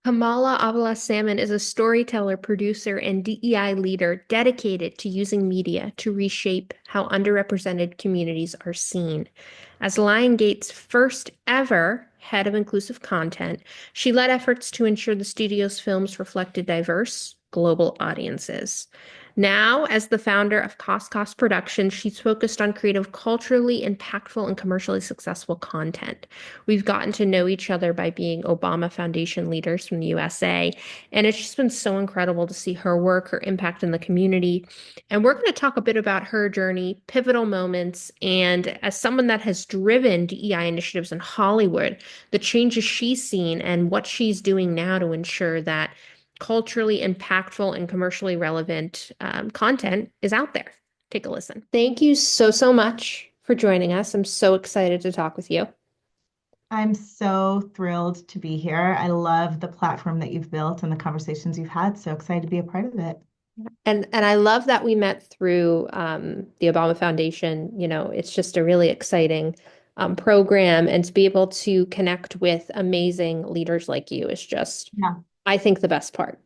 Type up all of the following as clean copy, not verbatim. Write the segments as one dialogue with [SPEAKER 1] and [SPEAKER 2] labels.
[SPEAKER 1] Kamala Avila-Salmon is a storyteller, producer, and DEI leader dedicated to using media to reshape how underrepresented communities are seen. As Lionsgate's first ever head of inclusive content, she led efforts to ensure the studio's films reflected diverse global audiences. Now, as the founder of Cost Productions, she's focused on creative, culturally impactful, and commercially successful content. We've gotten to know each other by being Obama Foundation leaders from the USA, and it's just been so incredible to see her work, her impact in the community. And we're going to talk a bit about her journey, pivotal moments, and as someone that has driven DEI initiatives in Hollywood, the changes she's seen and what she's doing now to ensure that culturally impactful and commercially relevant content is out there. Take a listen. Thank you so much for joining us. I'm so excited to talk with you.
[SPEAKER 2] I'm so thrilled to be here. I love the platform that you've built and the conversations you've had. So excited to be a part of it.
[SPEAKER 1] And I love that we met through the Obama Foundation. You know, it's just a really exciting program, and to be able to connect with amazing leaders like you is just,
[SPEAKER 2] Yeah.
[SPEAKER 1] I think, the best part.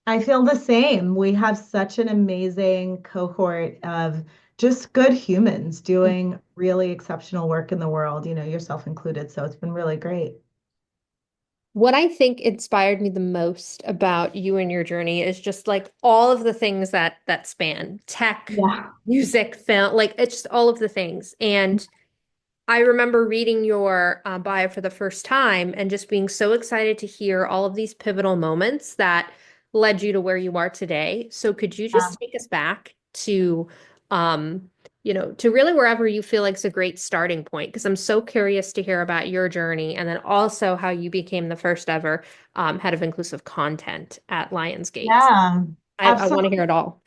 [SPEAKER 2] I feel the same. We have such an amazing cohort of just good humans doing really exceptional work in the world, yourself included. So it's been really great.
[SPEAKER 1] What I think inspired me the most about you and your journey is just like all of the things that span tech,
[SPEAKER 2] Yeah.
[SPEAKER 1] music, film, like it's just all of the things. And I remember reading your bio for the first time and just being so excited to hear all of these pivotal moments that led you to where you are today. So could you
[SPEAKER 2] Yeah.
[SPEAKER 1] just take us back to, um, to really wherever you feel like is a great starting point? Because I'm so curious to hear about your journey and then also how you became the first ever head of inclusive content at Lionsgate.
[SPEAKER 2] Yeah.
[SPEAKER 1] I want to
[SPEAKER 2] Absolutely.
[SPEAKER 1] hear it all.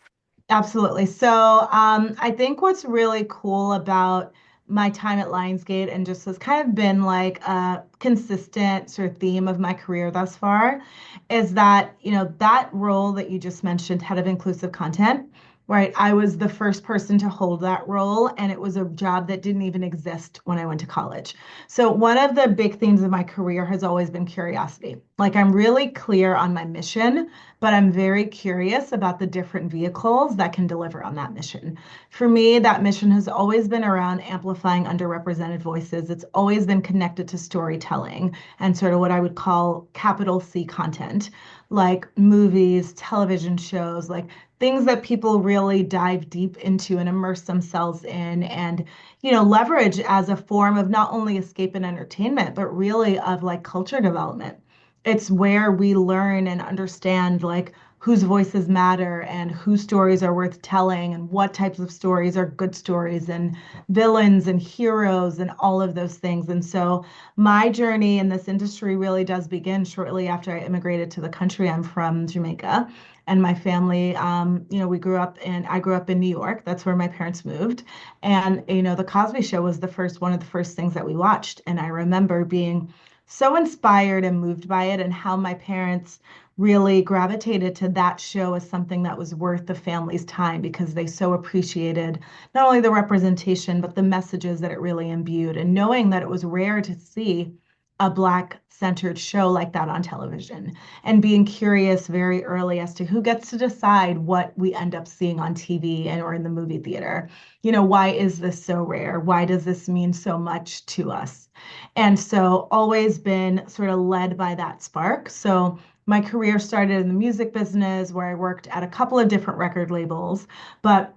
[SPEAKER 2] Absolutely. I think what's really cool about my time at Lionsgate and just has kind of been like a consistent sort of theme of my career thus far is that, that role that you just mentioned, head of inclusive content, right? I was the first person to hold that role, and it was a job that didn't even exist when I went to college. So, one of the big themes of my career has always been curiosity. Like, I'm really clear on my mission, but I'm very curious about the different vehicles that can deliver on that mission. For me, that mission has always been around amplifying underrepresented voices. It's always been connected to storytelling and sort of what I would call capital C content, like movies, television shows, like things that people really dive deep into and immerse themselves in and leverage as a form of not only escape and entertainment but really of like culture development. It's where we learn and understand like whose voices matter and whose stories are worth telling and what types of stories are good stories and villains and heroes and all of those things. And so my journey in this industry really does begin shortly after I immigrated to the country. I'm from Jamaica. And my family, I grew up in New York. That's where my parents moved. And, The Cosby Show was one of the first things that we watched. And I remember being so inspired and moved by it and how my parents really gravitated to that show as something that was worth the family's time because they so appreciated not only the representation but the messages that it really imbued, and knowing that it was rare to see a Black centered show like that on television, and being curious very early as to who gets to decide what we end up seeing on TV and or in the movie theater. Why is this so rare? Why does this mean so much to us? And so always been sort of led by that spark. So my career started in the music business where I worked at a couple of different record labels, but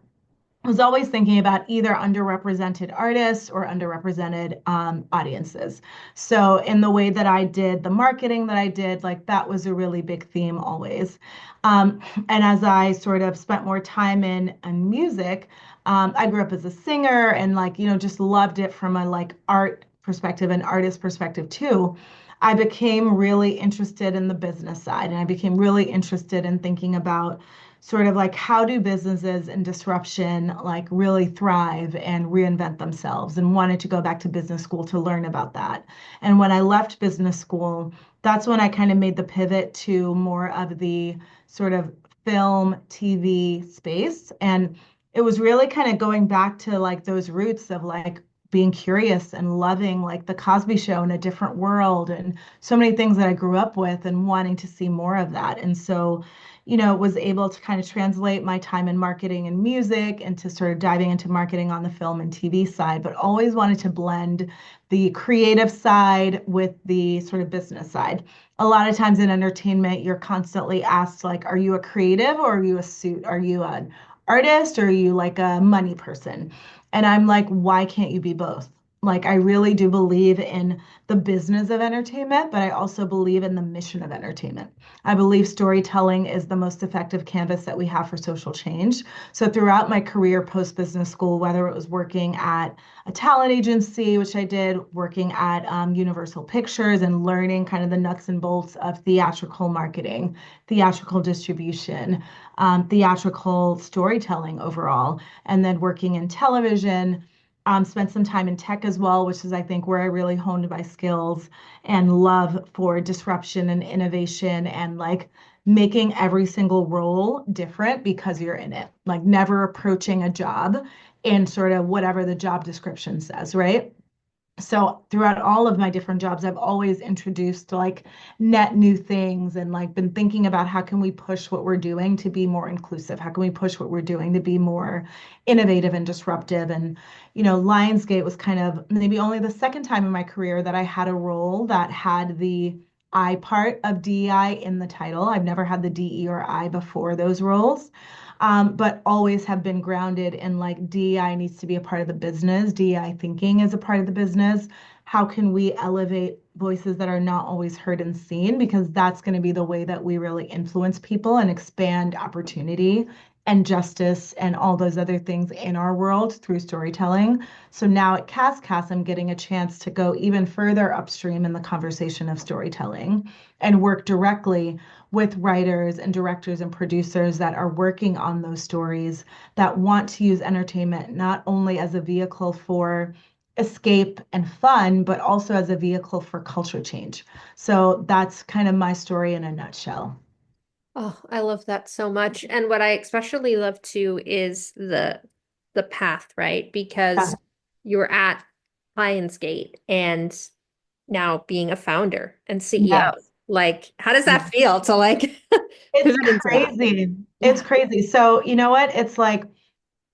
[SPEAKER 2] I was always thinking about either underrepresented artists or underrepresented audiences. So, in the way that I did the marketing that I did, like that was a really big theme always. Um, and as I sort of spent more time in music, I grew up as a singer and just loved it from a like art perspective and artist perspective too. I became really interested in the business side and I became really interested in thinking about sort of like how do businesses in disruption like really thrive and reinvent themselves, and wanted to go back to business school to learn about that. And when I left business school, that's when I kind of made the pivot to more of the sort of film TV space. And it was really kind of going back to like those roots of like being curious and loving like the Cosby Show in a different world and so many things that I grew up with and wanting to see more of that. And so, was able to kind of translate my time in marketing and music into sort of diving into marketing on the film and TV side, but always wanted to blend the creative side with the sort of business side. A lot of times in entertainment, you're constantly asked, like, are you a creative or are you a suit? Are you an artist or are you like a money person? And I'm like, why can't you be both? Like, I really do believe in the business of entertainment, but I also believe in the mission of entertainment. I believe storytelling is the most effective canvas that we have for social change. So, throughout my career post business school, whether it was working at a talent agency, which I did, working at Universal Pictures and learning kind of the nuts and bolts of theatrical marketing, theatrical distribution, theatrical storytelling overall, and then working in television. Spent some time in tech as well, which is, I think, where I really honed my skills and love for disruption and innovation and like making every single role different because you're in it, like never approaching a job in sort of whatever the job description says, right? So throughout all of my different jobs, I've always introduced like net new things and like been thinking about how can we push what we're doing to be more inclusive? How can we push what we're doing to be more innovative and disruptive? And, Lionsgate was kind of maybe only the second time in my career that I had a role that had the I part of DEI in the title. I've never had the DE or I before those roles, but always have been grounded in like DEI needs to be a part of the business. DEI thinking is a part of the business. How can we elevate voices that are not always heard and seen? Because that's going to be the way that we really influence people and expand opportunity and justice and all those other things in our world through storytelling. So now at CastCast, I'm getting a chance to go even further upstream in the conversation of storytelling and work directly with writers and directors and producers that are working on those stories that want to use entertainment not only as a vehicle for escape and fun, but also as a vehicle for culture change. So that's kind of my story in a nutshell.
[SPEAKER 1] Oh, I love that so much. And what I especially love too is the path, right?
[SPEAKER 2] Yeah.
[SPEAKER 1] Because you were at Lionsgate and now being a founder and CEO.
[SPEAKER 2] Yes.
[SPEAKER 1] Like, how does
[SPEAKER 2] Yeah.
[SPEAKER 1] that feel to like
[SPEAKER 2] It's
[SPEAKER 1] pivot into that?
[SPEAKER 2] crazy. It's
[SPEAKER 1] Yeah.
[SPEAKER 2] crazy. So, you know what? It's like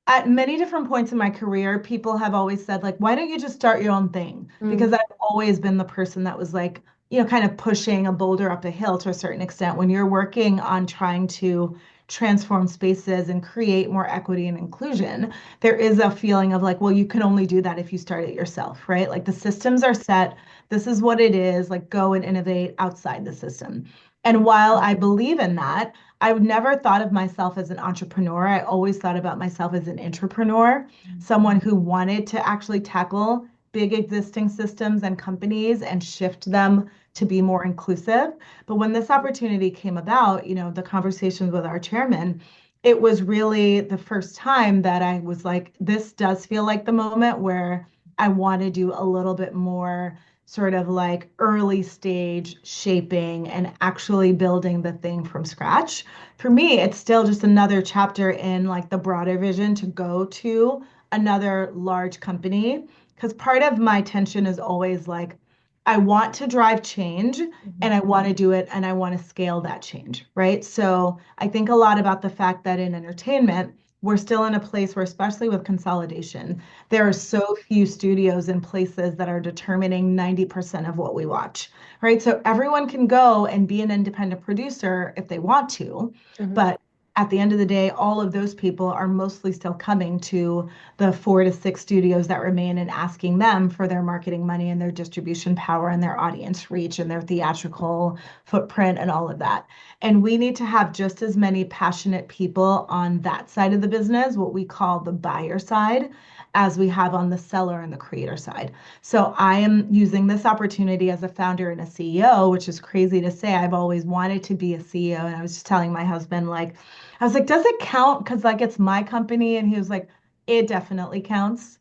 [SPEAKER 2] at many different points in my career, people have always said, like, why don't you just start your own thing?
[SPEAKER 1] Mm,
[SPEAKER 2] Because I've always been the person that was like, kind of pushing a boulder up a hill to a certain extent. When you're working on trying to transform spaces and create more equity and inclusion, there is a feeling of like, well, you can only do that if you start it yourself, right? Like the systems are set. This is what it is. Like, go and innovate outside the system. And while I believe in that, I would never thought of myself as an entrepreneur. I always thought about myself as an entrepreneur, someone who wanted to actually tackle big existing systems and companies and shift them to be more inclusive. But when this opportunity came about, the conversations with our chairman, it was really the first time that I was like, this does feel like the moment where I want to do a little bit more sort of like early stage shaping and actually building the thing from scratch. For me, it's still just another chapter in like the broader vision to go to another large company. Because part of my tension is always like, I want to drive change and
[SPEAKER 1] mhm,
[SPEAKER 2] I want to do it and I want to scale that change, right? So I think a lot about the fact that in entertainment, we're still in a place where, especially with consolidation, there are so few studios and places that are determining 90% of what we watch, right? So everyone can go and be an independent producer if they want to,
[SPEAKER 1] mhm.
[SPEAKER 2] but at the end of the day, all of those people are mostly still coming to the 4 to 6 studios that remain and asking them for their marketing money and their distribution power and their audience reach and their theatrical footprint and all of that. And we need to have just as many passionate people on that side of the business, what we call the buyer side, as we have on the seller and the creator side. So I am using this opportunity as a founder and a CEO, which is crazy to say. I've always wanted to be a CEO. And I was just telling my husband, like, I was like, does it count? Because like it's my company. And he was like, it definitely counts.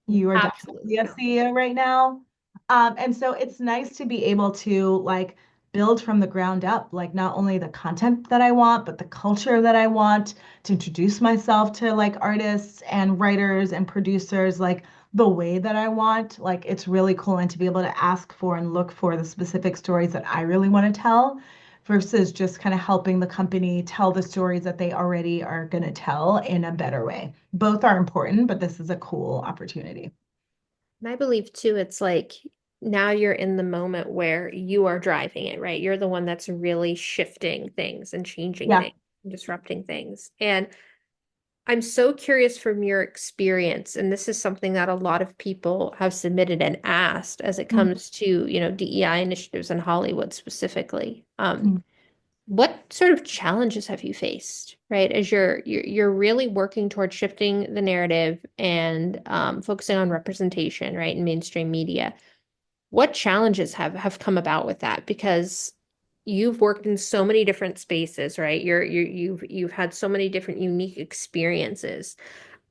[SPEAKER 2] You are
[SPEAKER 1] Absolutely
[SPEAKER 2] definitely a
[SPEAKER 1] count.
[SPEAKER 2] CEO right now. And so it's nice to be able to like build from the ground up, like not only the content that I want, but the culture that I want to introduce myself to like artists and writers and producers. Like the way that I want. Like it's really cool and to be able to ask for and look for the specific stories that I really want to tell versus just kind of helping the company tell the stories that they already are going to tell in a better way. Both are important, but this is a cool opportunity.
[SPEAKER 1] And I believe too, it's like now you're in the moment where you are driving it, right? You're the one that's really shifting things and changing
[SPEAKER 2] Yeah.
[SPEAKER 1] things, and disrupting things. And I'm so curious from your experience, and this is something that a lot of people have submitted and asked as it
[SPEAKER 2] Mm,
[SPEAKER 1] comes to, DEI initiatives in Hollywood specifically.
[SPEAKER 2] mm.
[SPEAKER 1] What sort of challenges have you faced, right? As you're really working towards shifting the narrative and focusing on representation, right, in mainstream media. What challenges have come about with that? Because you've worked in so many different spaces, right? You've had so many different unique experiences.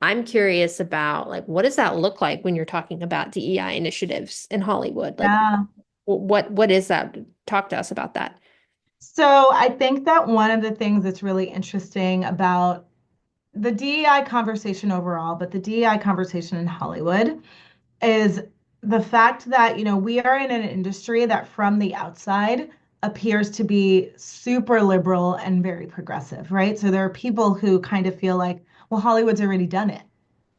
[SPEAKER 1] I'm curious about like what does that look like when you're talking about DEI initiatives in Hollywood? Like
[SPEAKER 2] Yeah.
[SPEAKER 1] what is that? Talk to us about that.
[SPEAKER 2] So I think that one of the things that's really interesting about the DEI conversation overall, but the DEI conversation in Hollywood is the fact that, we are in an industry that from the outside appears to be super liberal and very progressive, right? So there are people who kind of feel like, well, Hollywood's already done it,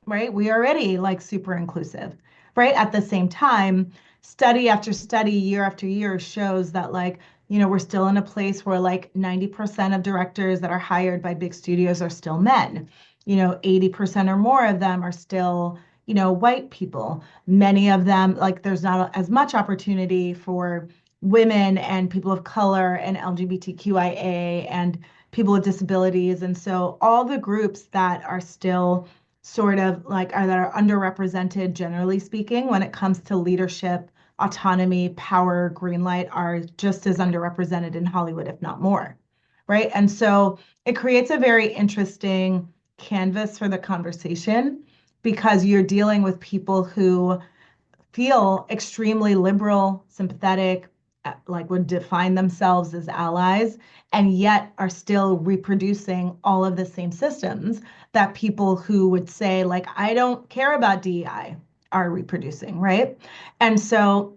[SPEAKER 2] right? We already like super inclusive, right? At the same time, study after study, year after year shows that like, we're still in a place where like 90% of directors that are hired by big studios are still men. 80% or more of them are still, white people. Many of them, like there's not as much opportunity for women and people of color and LGBTQIA and people with disabilities. And so all the groups that are still sort of like are that are underrepresented, generally speaking, when it comes to leadership, autonomy, power, green light, are just as underrepresented in Hollywood, if not more. Right. And so it creates a very interesting canvas for the conversation because you're dealing with people who feel extremely liberal, sympathetic, like would define themselves as allies, and yet are still reproducing all of the same systems that people who would say, like, I don't care about DEI are reproducing, right? And so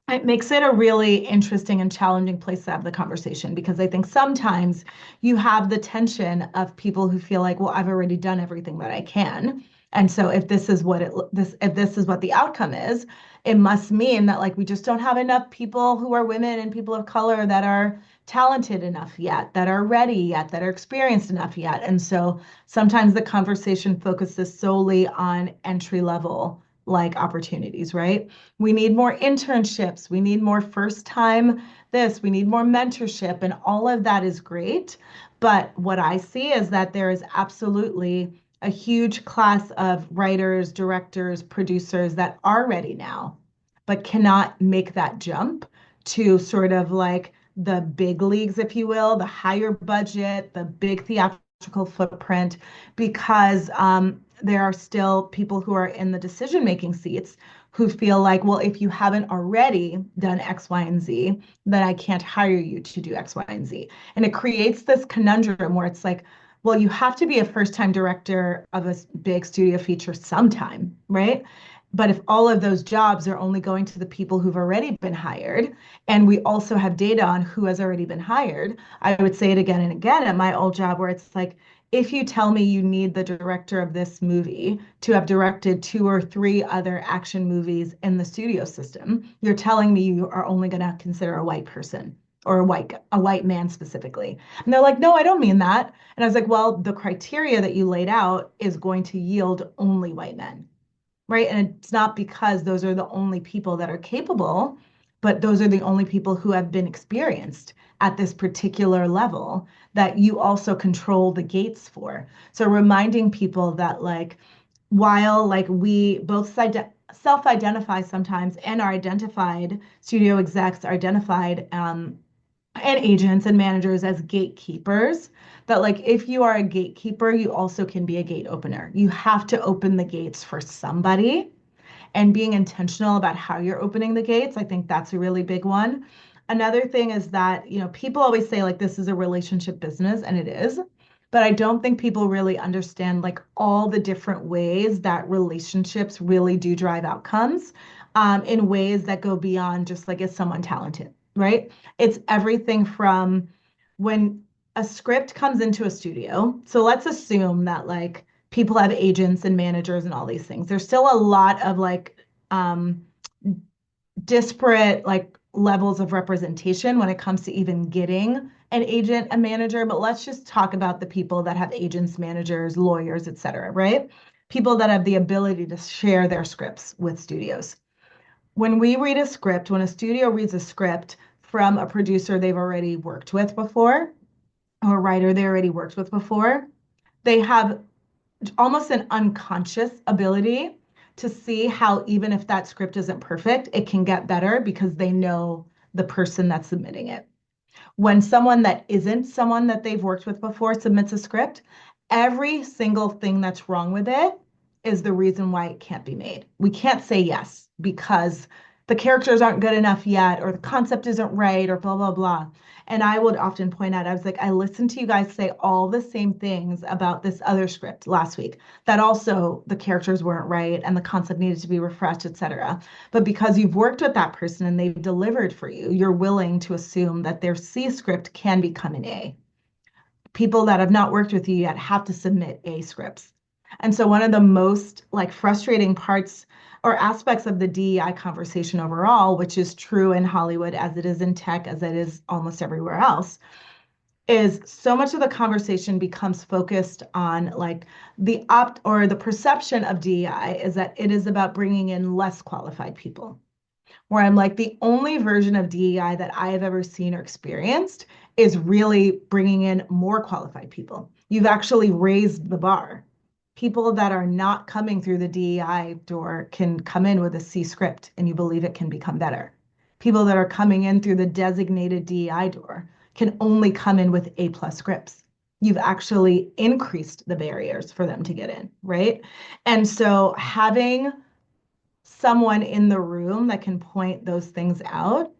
[SPEAKER 2] it makes it a really interesting and challenging place to have the conversation because I think sometimes you have the tension of people who feel like, well, I've already done everything that I can. And so if this is what if this is what the outcome is, it must mean that like we just don't have enough people who are women and people of color that are talented enough yet, that are ready yet, that are experienced enough yet. And so sometimes the conversation focuses solely on entry level like opportunities, right? We need more internships. We need more first time this. We need more mentorship. And all of that is great. But what I see is that there is absolutely a huge class of writers, directors, producers that are ready now, but cannot make that jump to sort of like the big leagues, if you will, the higher budget, the big theatrical footprint, because there are still people who are in the decision-making seats who feel like, well, if you haven't already done X, Y, and Z, then I can't hire you to do X, Y, and Z. And it creates this conundrum where it's like, well, you have to be a first-time director of a big studio feature sometime, right? But if all of those jobs are only going to the people who've already been hired, and we also have data on who has already been hired, I would say it again and again at my old job where it's like, if you tell me you need the director of this movie to have directed two or three other action movies in the studio system, you're telling me you are only going to consider a white person or a white man specifically. And they're like, no, I don't mean that. And I was like, well, the criteria that you laid out is going to yield only white men, right? And it's not because those are the only people that are capable, but those are the only people who have been experienced at this particular level that you also control the gates for. So reminding people that like while like we both self-identify sometimes and are identified, studio execs are identified and agents and managers as gatekeepers, that like if you are a gatekeeper, you also can be a gate opener. You have to open the gates for somebody and being intentional about how you're opening the gates. I think that's a really big one. Another thing is that, people always say like this is a relationship business, and it is. but I don't think people really understand like all the different ways that relationships really do drive outcomes in ways that go beyond just like, is someone talented, right? It's everything from when a script comes into a studio. So let's assume that like people have agents and managers and all these things. There's still a lot of like disparate like levels of representation when it comes to even getting an agent, a manager, but let's just talk about the people that have agents, managers, lawyers, et cetera, right? People that have the ability to share their scripts with studios. When we read a script, when a studio reads a script from a producer they've already worked with before, or a writer they already worked with before, they have almost an unconscious ability to see how even if that script isn't perfect, it can get better because they know the person that's submitting it. When someone that isn't someone that they've worked with before submits a script, every single thing that's wrong with it is the reason why it can't be made. We can't say yes because the characters aren't good enough yet, or the concept isn't right, or blah, blah, blah. And I would often point out, I was like, I listened to you guys say all the same things about this other script last week, that also the characters weren't right and the concept needed to be refreshed, etc. But because you've worked with that person and they've delivered for you, you're willing to assume that their C script can become an A. People that have not worked with you yet have to submit A scripts. And so one of the most like frustrating parts or aspects of the DEI conversation overall, which is true in Hollywood as it is in tech, as it is almost everywhere else, is so much of the conversation becomes focused on like the opt or the perception of DEI is that it is about bringing in less qualified people, where I'm like, the only version of DEI that I have ever seen or experienced is really bringing in more qualified people. You've actually raised the bar. People that are not coming through the DEI door can come in with a C script and you believe it can become better. People that are coming in through the designated DEI door can only come in with A plus scripts. You've actually increased the barriers for them to get in, right? And so having someone in the room that can point those things out,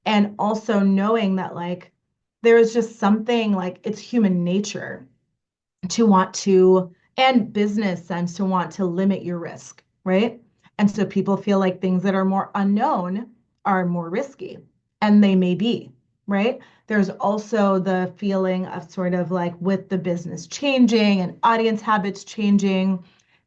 [SPEAKER 2] and also knowing that like there is just something like it's human nature to want to, and business sense to want to limit your risk, right? And so people feel like things that are more unknown are more risky, and they may be, right? There's also the feeling of sort of like with the business changing and audience habits changing,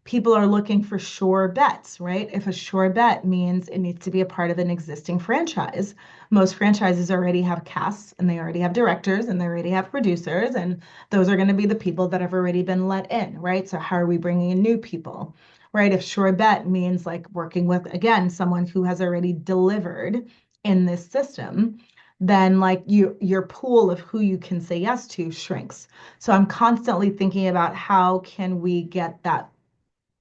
[SPEAKER 2] people are looking for sure bets, right? If a sure bet means it needs to be a part of an existing franchise, most franchises already have casts and they already have directors and they already have producers, and those are going to be the people that have already been let in, right? So how are we bringing in new people, right? If sure bet means like working with, again, someone who has already delivered in this system, then like your pool of who you can say yes to shrinks. So I'm constantly thinking about how can we get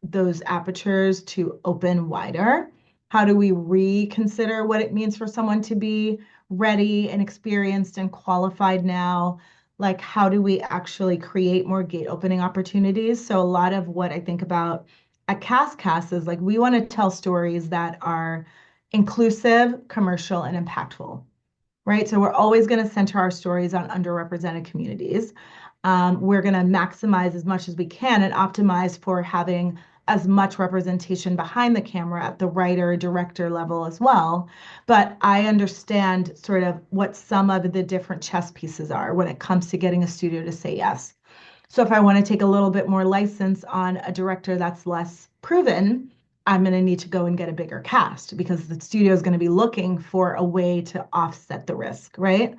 [SPEAKER 2] those apertures to open wider? How do we reconsider what it means for someone to be ready and experienced and qualified now? Like, how do we actually create more gate opening opportunities? So, a lot of what I think about at CastCast is like, we want to tell stories that are inclusive, commercial, and impactful, right? So, we're always going to center our stories on underrepresented communities. We're going to maximize as much as we can and optimize for having as much representation behind the camera at the writer, director level as well. But I understand sort of what some of the different chess pieces are when it comes to getting a studio to say yes. So if I want to take a little bit more license on a director that's less proven, I'm going to need to go and get a bigger cast because the studio is going to be looking for a way to offset the risk, right?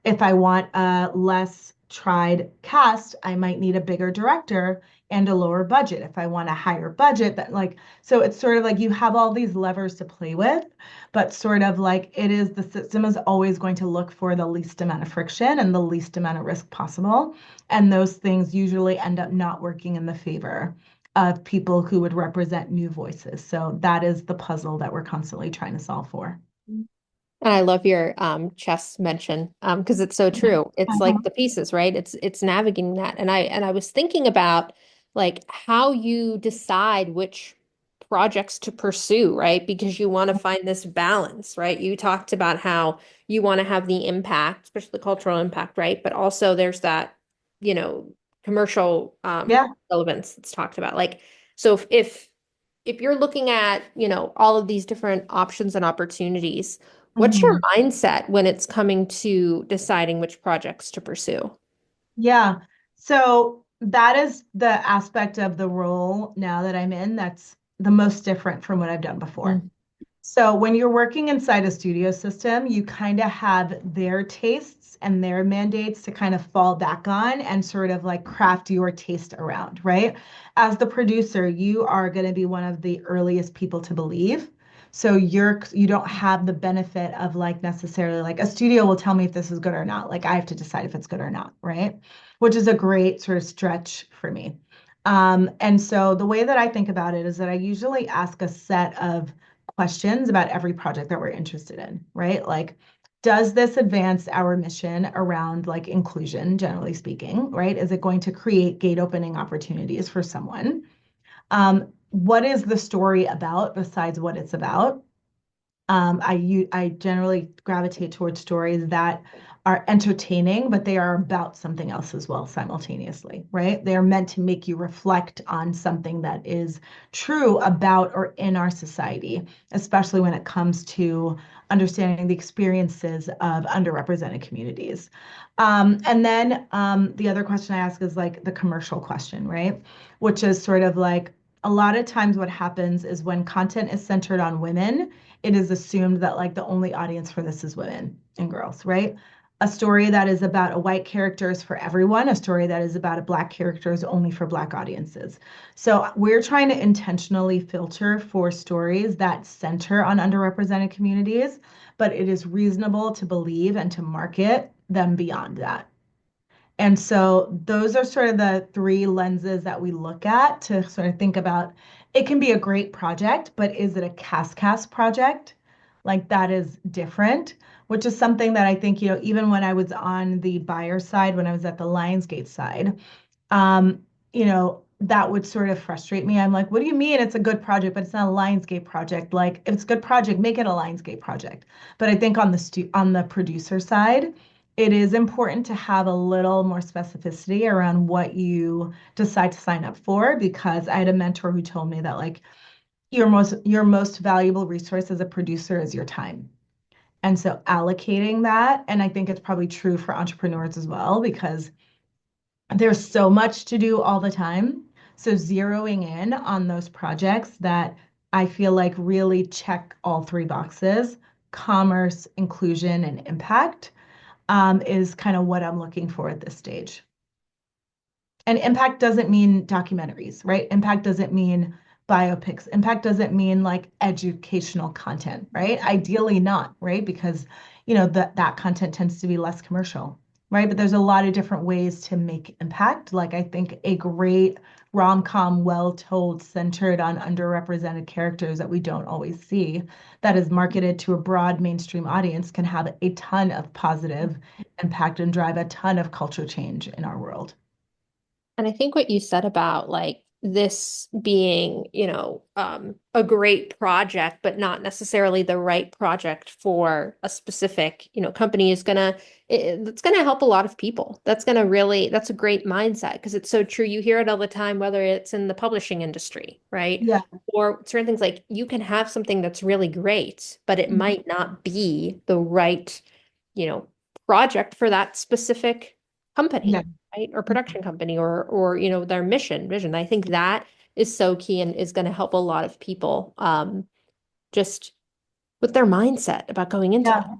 [SPEAKER 2] If I want a less tried cast, I might need a bigger director and a lower budget. If I want a higher budget, that like, so it's sort of like you have all these levers to play with, but sort of like it is the system is always going to look for the least amount of friction and the least amount of risk possible. And those things usually end up not working in the favor of people who would represent new voices. So that is the puzzle that we're constantly trying to solve for.
[SPEAKER 1] And I love your chess mention because it's so true. It's like
[SPEAKER 2] Mhm.
[SPEAKER 1] the pieces, right? It's navigating that. And I was thinking about like how you decide which projects to pursue, right? Because you want to find this balance, right? You talked about how you want to have the impact, especially the cultural impact, right? But also there's that, you know, commercial
[SPEAKER 2] Yeah.
[SPEAKER 1] relevance that's talked about. Like, so if you're looking at, all of these different options and opportunities, what's your
[SPEAKER 2] Mhm.
[SPEAKER 1] mindset when it's coming to deciding which projects to pursue?
[SPEAKER 2] Yeah. So that is the aspect of the role now that I'm in that's the most different from what I've done before.
[SPEAKER 1] Mm.
[SPEAKER 2] So when you're working inside a studio system, you kind of have their tastes and their mandates to kind of fall back on and sort of like craft your taste around, right? As the producer, you are going to be one of the earliest people to believe. So you don't have the benefit of like necessarily like a studio will tell me if this is good or not. Like I have to decide if it's good or not, right? Which is a great sort of stretch for me. And so the way that I think about it is that I usually ask a set of questions about every project that we're interested in, right? Like, does this advance our mission around like inclusion, generally speaking, right? Is it going to create gate opening opportunities for someone? What is the story about besides what it's about? I generally gravitate towards stories that are entertaining, but they are about something else as well simultaneously, right? They are meant to make you reflect on something that is true about or in our society, especially when it comes to understanding the experiences of underrepresented communities. And then the other question I ask is like the commercial question, right? Which is sort of like a lot of times what happens is when content is centered on women, it is assumed that like the only audience for this is women and girls, right? A story that is about a white character is for everyone. A story that is about a black character is only for black audiences. So we're trying to intentionally filter for stories that center on underrepresented communities, but it is reasonable to believe and to market them beyond that. And so those are sort of the three lenses that we look at to sort of think about it can be a great project, but is it a cast project? Like that is different, which is something that I think, even when I was on the buyer side, when I was at the Lionsgate side, um, that would sort of frustrate me. I'm like, what do you mean it's a good project, but it's not a Lionsgate project? Like, if it's a good project, make it a Lionsgate project. But I think on the producer side, it is important to have a little more specificity around what you decide to sign up for, because I had a mentor who told me that like your most valuable resource as a producer is your time. And so allocating that, and I think it's probably true for entrepreneurs as well, because there's so much to do all the time. So zeroing in on those projects that I feel like really check all three boxes, commerce, inclusion, and impact, is kind of what I'm looking for at this stage. And impact doesn't mean documentaries, right? Impact doesn't mean biopics. Impact doesn't mean like educational content, right? Ideally not, right? Because, that content tends to be less commercial, right? But there's a lot of different ways to make impact. Like I think a great rom-com, well-told, centered on underrepresented characters that we don't always see, that is marketed to a broad mainstream audience, can have a ton of positive impact and drive a ton of culture change in our world.
[SPEAKER 1] And I think what you said about like this being, a great project, but not necessarily the right project for a specific, company is it's gonna help a lot of people. That's a great mindset because it's so true. You hear it all the time, whether it's in the publishing industry, right?
[SPEAKER 2] Yeah.
[SPEAKER 1] Or certain things like you can have something that's really great, but it
[SPEAKER 2] Mhm.
[SPEAKER 1] might not be the right, you know, project for that specific
[SPEAKER 2] Yeah.
[SPEAKER 1] company, right? Or production company or their vision. I think that is so key and is going to help a lot of people just with their mindset about going into
[SPEAKER 2] Yeah.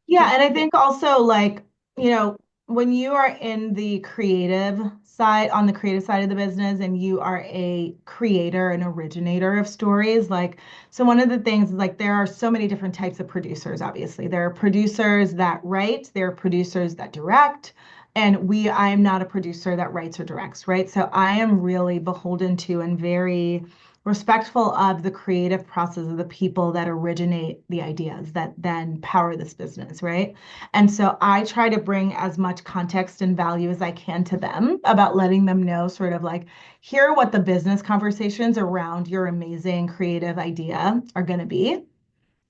[SPEAKER 2] Yeah, and I think also like, you know, when you are in the creative side, on the creative side of the business, and you are a creator and originator of stories, like, so one of the things is like there are so many different types of producers, obviously. There are producers that write, there are producers that direct, and I am not a producer that writes or directs, right? So I am really beholden to and very respectful of the creative process of the people that originate the ideas that then power this business, right? And so I try to bring as much context and value as I can to them about letting them know sort of like, here are what the business conversations around your amazing creative idea are going to be.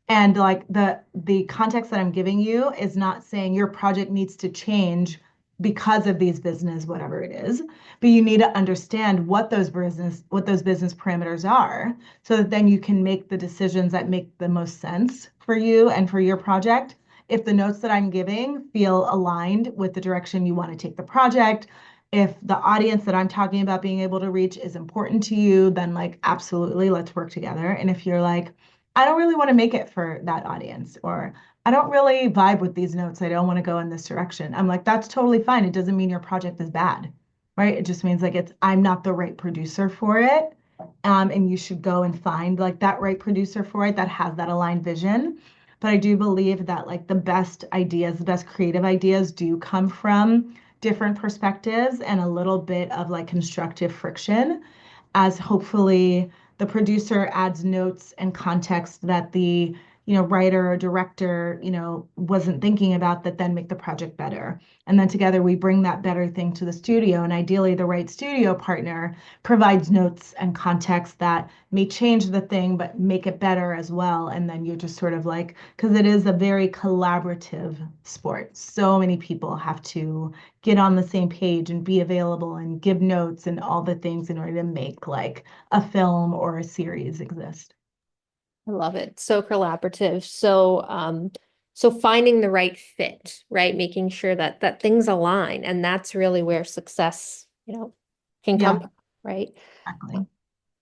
[SPEAKER 2] And like the context that I'm giving you is not saying your project needs to change because of these business, whatever it is. But you need to understand what those business parameters are so that then you can make the decisions that make the most sense for you and for your project. If the notes that I'm giving feel aligned with the direction you want to take the project, if the audience that I'm talking about being able to reach is important to you, then like absolutely let's work together. And if you're like, I don't really want to make it for that audience, or I don't really vibe with these notes, I don't want to go in this direction. I'm like, that's totally fine. It doesn't mean your project is bad, right? It just means like I'm not the right producer for it. And you should go and find like that right producer for it that has that aligned vision. But I do believe that like the best ideas, the best creative ideas do come from different perspectives and a little bit of like constructive friction, as hopefully the producer adds notes and context that the writer or director wasn't thinking about, that then make the project better. And then together we bring that better thing to the studio, and ideally the right studio partner provides notes and context that may change the thing but make it better as well. And then you're just sort of like, because it is a very collaborative sport, so many people have to get on the same page and be available and give notes and all the things in order to make like a film or a series exist.
[SPEAKER 1] I love it. So collaborative. So finding the right fit, right? Making sure that things align. And that's really where success, can come
[SPEAKER 2] Yeah,
[SPEAKER 1] from, right?
[SPEAKER 2] exactly.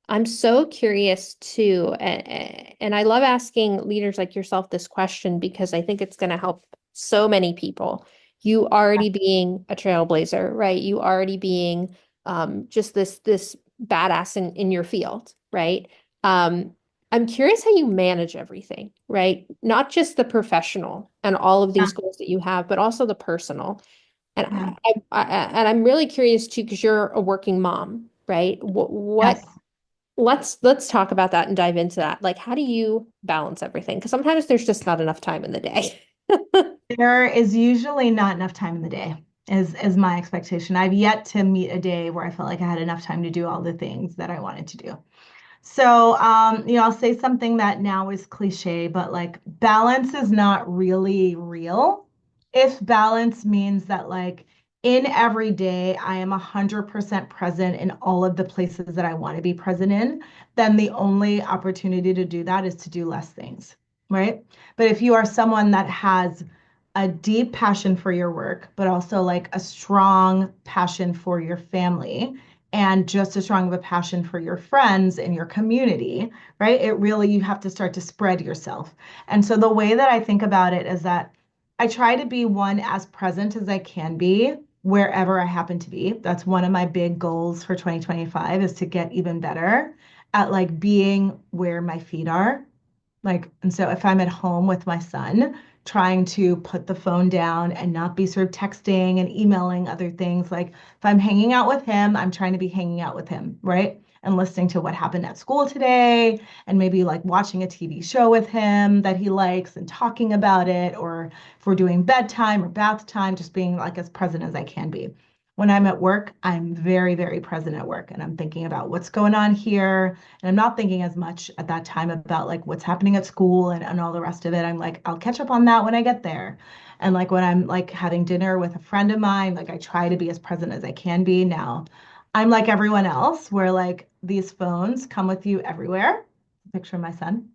[SPEAKER 1] I'm so curious too, and I love asking leaders like yourself this question because I think it's going to help so many people. You already being a trailblazer, right? You already being just this badass in your field, right? Um, I'm curious how you manage everything, right? Not just the professional and all of
[SPEAKER 2] Yeah,
[SPEAKER 1] these goals that you have, but also the personal. And
[SPEAKER 2] yeah,
[SPEAKER 1] and I'm really curious too, because you're a working mom, right? What
[SPEAKER 2] yes.
[SPEAKER 1] let's talk about that and dive into that. Like, how do you balance everything? Because sometimes there's just not enough time in the day.
[SPEAKER 2] There is usually not enough time in the day, is my expectation. I've yet to meet a day where I felt like I had enough time to do all the things that I wanted to do. So, I'll say something that now is cliche, but like balance is not really real. If balance means that like in every day I am 100% present in all of the places that I want to be present in, then the only opportunity to do that is to do less things, right? But if you are someone that has a deep passion for your work, but also like a strong passion for your family, and just as strong of a passion for your friends and your community, right? It really, you have to start to spread yourself. And so the way that I think about it is that I try to be one as present as I can be wherever I happen to be. That's one of my big goals for 2025, is to get even better at like being where my feet are. Like, and so if I'm at home with my son, trying to put the phone down and not be sort of texting and emailing other things. Like, if I'm hanging out with him, I'm trying to be hanging out with him, right? And listening to what happened at school today, and maybe like watching a TV show with him that he likes and talking about it. Or if we're doing bedtime or bath time, just being like as present as I can be. When I'm at work, I'm very, very present at work, and I'm thinking about what's going on here, and I'm not thinking as much at that time about like what's happening at school and all the rest of it. I'm like, I'll catch up on that when I get there. And like when I'm like having dinner with a friend of mine, like I try to be as present as I can be. Now, I'm like everyone else, where like these phones come with you everywhere. Picture of my son.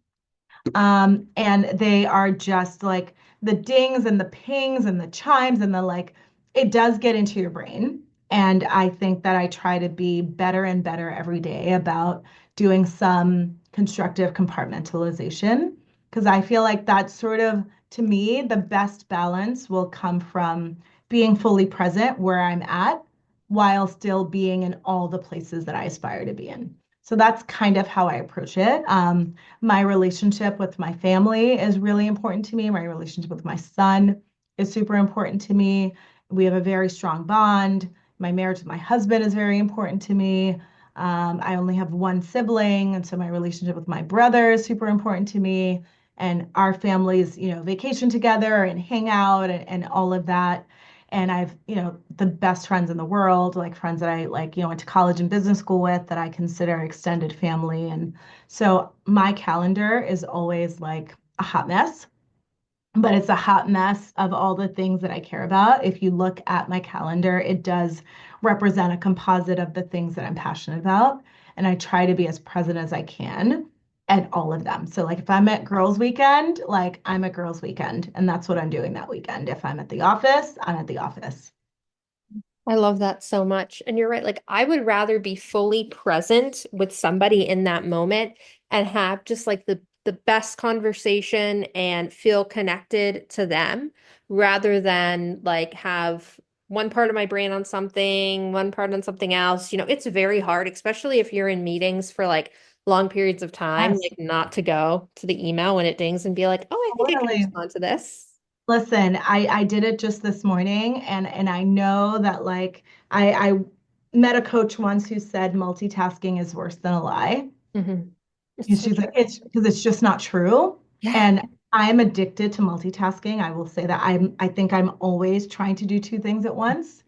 [SPEAKER 2] And they are just like the dings and the pings and the chimes and the like, it does get into your brain. And I think that I try to be better and better every day about doing some constructive compartmentalization, because I feel like that's sort of, to me, the best balance will come from being fully present where I'm at while still being in all the places that I aspire to be in. So that's kind of how I approach it. My relationship with my family is really important to me. My relationship with my son is super important to me. We have a very strong bond. My marriage with my husband is very important to me. I only have one sibling, and so my relationship with my brother is super important to me. And our families, vacation together and hang out and all of that. And I've, the best friends in the world, like friends that I like, went to college and business school with, that I consider extended family. And so my calendar is always like a hot mess. but it's a hot mess of all the things that I care about. If you look at my calendar, it does represent a composite of the things that I'm passionate about. And I try to be as present as I can at all of them. So, like, if I'm at girls' weekend, like, I'm at girls' weekend, and that's what I'm doing that weekend. If I'm at the office, I'm at the office.
[SPEAKER 1] I love that so much. And you're right. Like, I would rather be fully present with somebody in that moment and have just like the best conversation and feel connected to them rather than like have one part of my brain on something, one part on something else. It's very hard, especially if you're in meetings for like long periods of time,
[SPEAKER 2] Yes,
[SPEAKER 1] like not to go to the email when it dings and be like, oh, I think I can
[SPEAKER 2] totally.
[SPEAKER 1] respond to this.
[SPEAKER 2] Listen, I did it just this morning, and I know that like I met a coach once who said multitasking is worse than a lie.
[SPEAKER 1] Hmm. It's
[SPEAKER 2] And
[SPEAKER 1] so
[SPEAKER 2] she's
[SPEAKER 1] true.
[SPEAKER 2] like, it's because it's just not true.
[SPEAKER 1] Yeah.
[SPEAKER 2] And I'm addicted to multitasking. I will say that I think I'm always trying to do two things at once.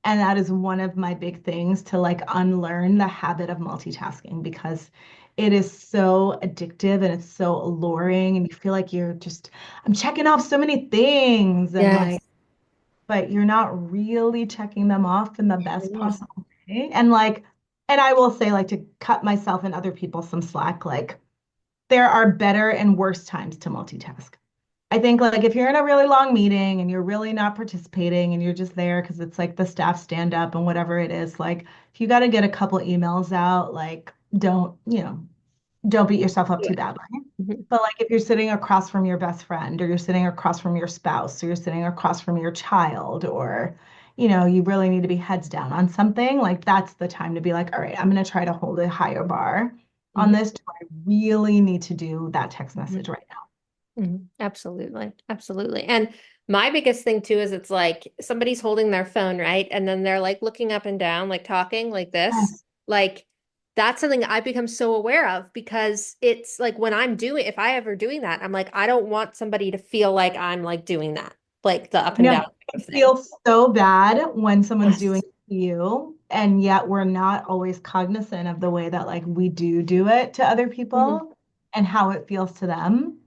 [SPEAKER 2] And that is one of my big things to like unlearn the habit of multitasking because it is so addictive and it's so alluring. And you feel like I'm checking off so many things and
[SPEAKER 1] Yes.
[SPEAKER 2] like, but you're not really checking them off in the best
[SPEAKER 1] Yeah.
[SPEAKER 2] possible way. And I will say, like, to cut myself and other people some slack, like, there are better and worse times to multitask. I think like if you're in a really long meeting and you're really not participating and you're just there because it's like the staff stand up and whatever it is, like if you got to get a couple emails out, like don't beat yourself up
[SPEAKER 1] Do
[SPEAKER 2] too
[SPEAKER 1] it.
[SPEAKER 2] badly.
[SPEAKER 1] Mhm.
[SPEAKER 2] But like if you're sitting across from your best friend or you're sitting across from your spouse or you're sitting across from your child or you really need to be heads down on something, like that's the time to be like, all right, I'm going to try to hold a higher bar on
[SPEAKER 1] Mhm.
[SPEAKER 2] this. Do I really need to do that text
[SPEAKER 1] Mhm.
[SPEAKER 2] message right now?
[SPEAKER 1] Mhm. Absolutely. Absolutely. And my biggest thing too is it's like somebody's holding their phone, right? And then they're like looking up and down, like talking like this.
[SPEAKER 2] Yes.
[SPEAKER 1] Like that's something I've become so aware of because it's like when if I ever doing that, I'm like, I don't want somebody to feel like I'm like doing that, like the up and down
[SPEAKER 2] No,
[SPEAKER 1] kind of
[SPEAKER 2] it
[SPEAKER 1] thing.
[SPEAKER 2] feels so bad when someone's doing
[SPEAKER 1] Yes.
[SPEAKER 2] it to you, and yet we're not always cognizant of the way that like we do it to other
[SPEAKER 1] Mhm.
[SPEAKER 2] people and how it feels to them.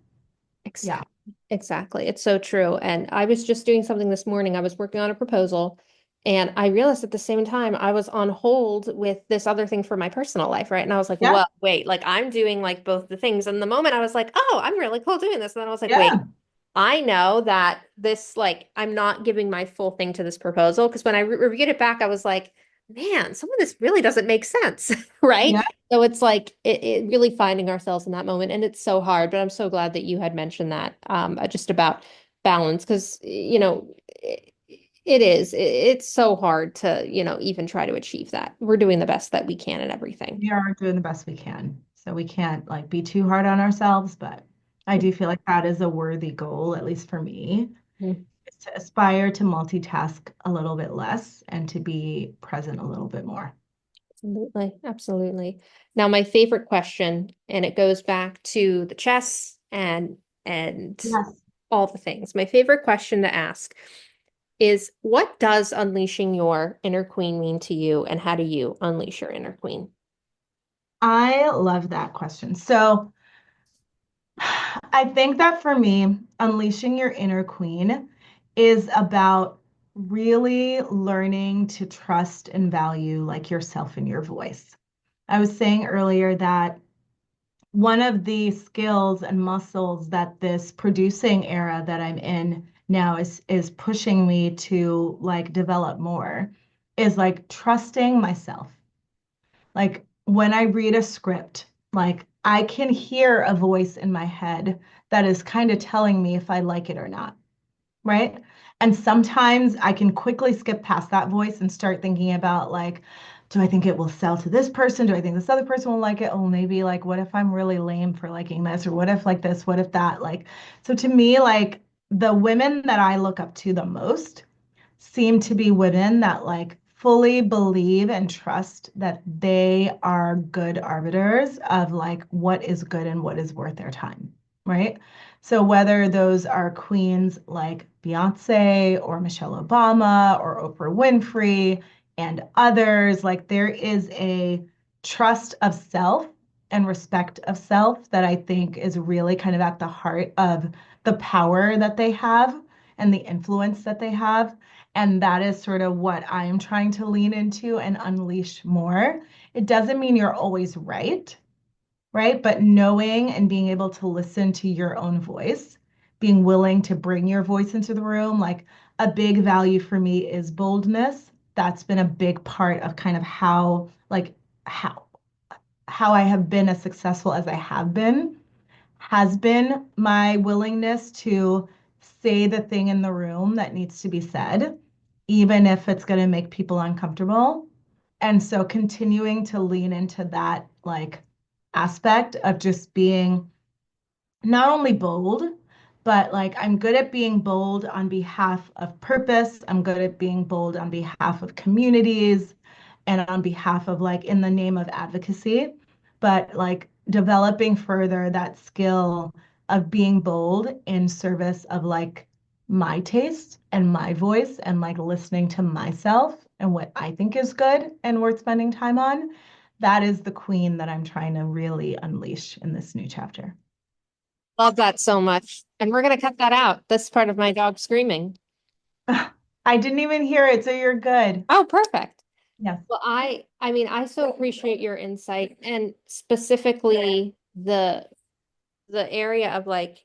[SPEAKER 2] Yeah.
[SPEAKER 1] Exactly. Exactly. It's so true. And I was just doing something this morning. I was working on a proposal and I realized at the same time I was on hold with this other thing for my personal life, right? And I was like,
[SPEAKER 2] Yeah.
[SPEAKER 1] well, wait, like I'm doing like both the things. And the moment I was like, oh, I'm really cool doing this. And then I was like, wait,
[SPEAKER 2] Yeah.
[SPEAKER 1] I know that this, like, I'm not giving my full thing to this proposal because when I re reviewed it back, I was like, man, some of this really doesn't make sense, right?
[SPEAKER 2] Yeah.
[SPEAKER 1] So it's like it really finding ourselves in that moment, and it's so hard. But I'm so glad that you had mentioned that just about balance because it is. It's so hard to even try to achieve that. We're doing the best that we can at everything.
[SPEAKER 2] We are doing the best we can. So we can't like be too hard on ourselves, but I do feel like that is a worthy goal, at least for me,
[SPEAKER 1] Mhm.
[SPEAKER 2] is to aspire to multitask a little bit less and to be present a little bit more.
[SPEAKER 1] Absolutely, absolutely. Now, my favorite question, and it goes back to the chess and
[SPEAKER 2] Yes.
[SPEAKER 1] all the things. My favorite question to ask is, what does unleashing your inner queen mean to you, and how do you unleash your inner queen?
[SPEAKER 2] I love that question. So I think that for me, unleashing your inner queen is about really learning to trust and value like yourself and your voice. I was saying earlier that one of the skills and muscles that this producing era that I'm in now is pushing me to like develop more is like trusting myself. Like when I read a script, like I can hear a voice in my head that is kind of telling me if I like it or not, right? And sometimes I can quickly skip past that voice and start thinking about like, do I think it will sell to this person? Do I think this other person will like it? Oh, maybe like, what if I'm really lame for liking this? Or what if like this? What if that? Like, so to me, like the women that I look up to the most seem to be women that like fully believe and trust that they are good arbiters of like what is good and what is worth their time, right? So whether those are queens like Beyonce or Michelle Obama or Oprah Winfrey and others, like there is a trust of self and respect of self that I think is really kind of at the heart of the power that they have and the influence that they have. And that is sort of what I'm trying to lean into and unleash more. It doesn't mean you're always right, right? But knowing and being able to listen to your own voice, being willing to bring your voice into the room, like a big value for me is boldness. That's been a big part of kind of how how I have been as successful as I have been has been my willingness to say the thing in the room that needs to be said, even if it's going to make people uncomfortable. And so continuing to lean into that like aspect of just being not only bold, but like I'm good at being bold on behalf of purpose. I'm good at being bold on behalf of communities and on behalf of like in the name of advocacy, but like developing further that skill of being bold in service of like my taste and my voice and like listening to myself and what I think is good and worth spending time on. That is the queen that I'm trying to really unleash in this new chapter.
[SPEAKER 1] Love that so much. And we're going to cut that out. This part of my dog screaming.
[SPEAKER 2] I didn't even hear it, so you're good.
[SPEAKER 1] Oh, perfect.
[SPEAKER 2] Yes.
[SPEAKER 1] Well, I mean, I so appreciate your insight and specifically the area of like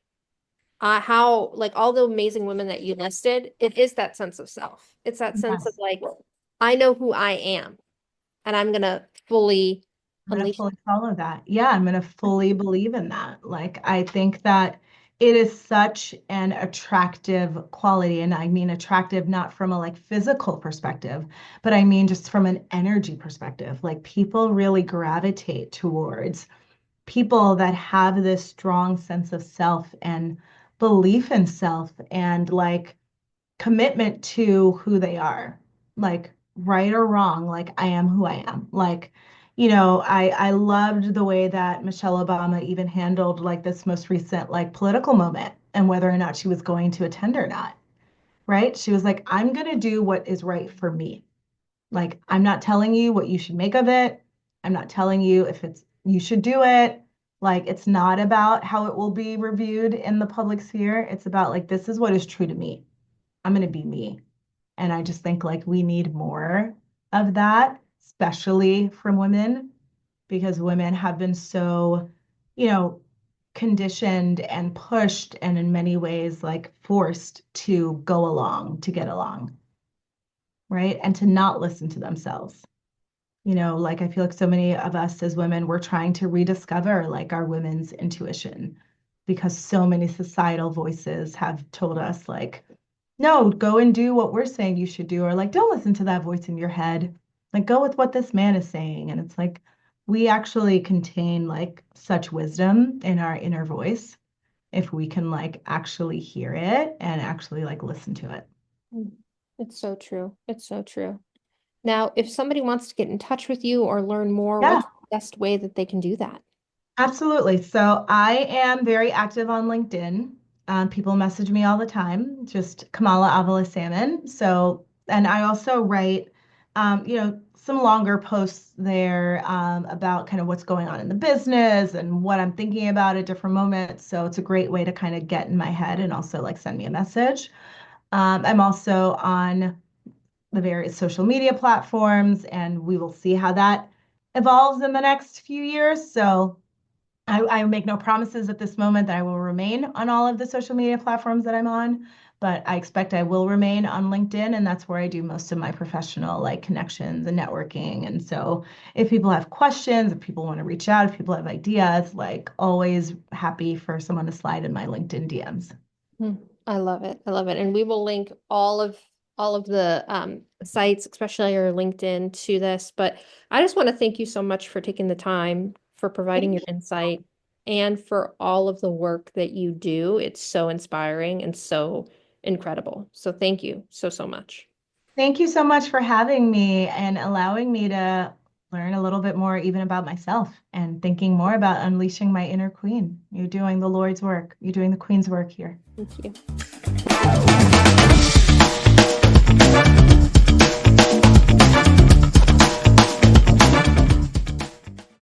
[SPEAKER 1] how like all the amazing women that you listed, it is that sense of self. It's that sense of
[SPEAKER 2] Yes.
[SPEAKER 1] like, I know who I am and I'm gonna fully
[SPEAKER 2] I'm going to
[SPEAKER 1] unleash.
[SPEAKER 2] fully follow that. Yeah, I'm going to fully believe in that. Like, I think that it is such an attractive quality. And I mean attractive not from a like physical perspective, but I mean just from an energy perspective. Like, people really gravitate towards people that have this strong sense of self and belief in self and like commitment to who they are, like right or wrong, like I am who I am. Like, I loved the way that Michelle Obama even handled like this most recent like political moment and whether or not she was going to attend or not, right? She was like, I'm gonna do what is right for me. Like, I'm not telling you what you should make of it. I'm not telling you if it's you should do it. Like, it's not about how it will be reviewed in the public sphere. It's about like, this is what is true to me. I'm going to be me. And I just think like we need more of that, especially from women, because women have been so, you know, conditioned and pushed and in many ways like forced to go along to get along, right? And to not listen to themselves. Like I feel like so many of us as women, we're trying to rediscover like our women's intuition because so many societal voices have told us like, no, go and do what we're saying you should do, or like, don't listen to that voice in your head. Like, go with what this man is saying. And it's like, we actually contain like such wisdom in our inner voice if we can like actually hear it and actually like listen to it.
[SPEAKER 1] Mm. It's so true. It's so true. Now, if somebody wants to get in touch with you or learn more,
[SPEAKER 2] Yeah.
[SPEAKER 1] what's the best way that they can do that?
[SPEAKER 2] Absolutely. So I am very active on LinkedIn. People message me all the time, just Kamala Avila-Salmon. So, and I also write, some longer posts there about kind of what's going on in the business and what I'm thinking about at different moments. So it's a great way to kind of get in my head and also like send me a message. I'm also on the various social media platforms, and we will see how that evolves in the next few years. So I make no promises at this moment that I will remain on all of the social media platforms that I'm on, but I expect I will remain on LinkedIn, and that's where I do most of my professional like connections and networking. And so if people have questions, if people want to reach out, if people have ideas, like always happy for someone to slide in my LinkedIn DMs.
[SPEAKER 1] Hmm. I love it. I love it. And we will link all of the sites, especially your LinkedIn, to this. But I just want to thank you so much for taking the time, for providing
[SPEAKER 2] Thank
[SPEAKER 1] your
[SPEAKER 2] you.
[SPEAKER 1] insight, and for all of the work that you do. It's so inspiring and so incredible. So thank you so, so much.
[SPEAKER 2] Thank you so much for having me and allowing me to learn a little bit more even about myself and thinking more about unleashing my inner queen. You're doing the Lord's work. You're doing the queen's work here.
[SPEAKER 1] Thank you.